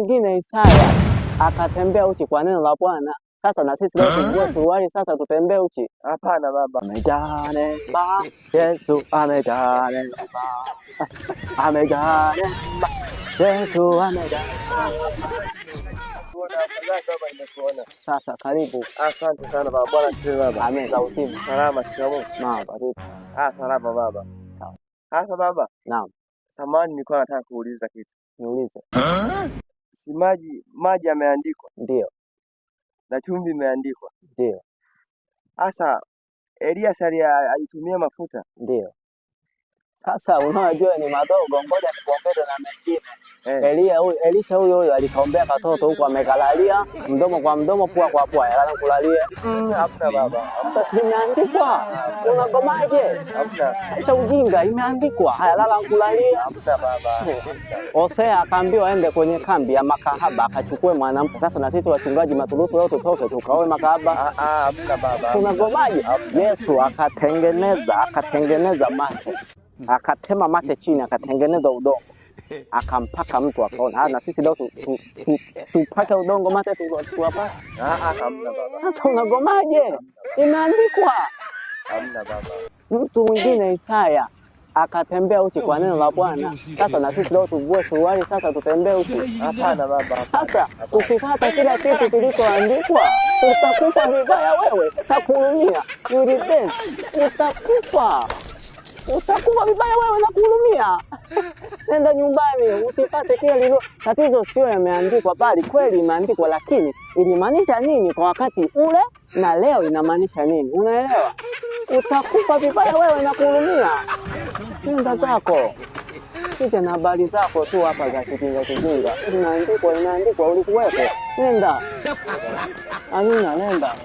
mwingine Isaya akatembea uchi kwa neno la Bwana. Sasa na sisi leo tuvue suruali sasa tutembee uchi? Hapana baba. Amejaa neema, Yesu amejaa neema. Amejaa neema, Yesu amejaa. Sasa karibu. Asante sana baba. Bwana asifiwe baba. Amen. Za utibu. Salama shikamoo. Naam, karibu. Salama baba. Sawa. Sasa baba. Naam. Samahani, nilikuwa nataka kuuliza kitu. Niulize. Si maji yameandikwa? Ndio. Na chumvi imeandikwa? Ndio. Sasa Elias alitumia mafuta? Ndio. Sasa unajua ni madogo, ngoja nikuongeze na mengine. Elisha huyo alikaombea katoto huko amekalalia, mdomo kwa mdomo, pua kwa pua, yala kulalia. Hapana baba. Sasa si imeandikwa. Unagomaje? Hapana. Acha ujinga, imeandikwa. Haya, lala kulalia. Hapana baba. Hosea akaambiwa aende kwenye kambi ya makahaba akachukue mwanamke. Sasa na sisi wachungaji maturuhusu leo tutoke tukaoe makahaba? Hapana baba. Unagomaje? Yesu akatengeneza mate. Akatema mate chini, akatengeneza udongo, akampaka mtu akaona. Na sisi leo tupake udongo mate tuwapaka? Hamna baba. Sasa unagomaje? Imeandikwa. Hamna baba. Mtu mwingine Isaya akatembea uchi kwa neno la Bwana. Sasa na sisi leo tuvue suruali sasa tutembee uchi? Hapana baba. Sasa ukifuata kila kitu kilichoandikwa utakufa vibaya wewe, nakuhurumia. Utakufa vibaya wewe, nakuhurumia. Nenda nyumbani, usipate kile lilo. Tatizo sio yameandikwa, bali kweli imeandikwa, lakini ilimaanisha nini kwa wakati ule na leo inamaanisha nini? Unaelewa? Utakufa vibaya wewe, nakuhurumia. Nenda zako. Sije na habari zako tu hapa za kijinga. Inaandikwa, ulikuwepo. Nenda. Amina, nenda.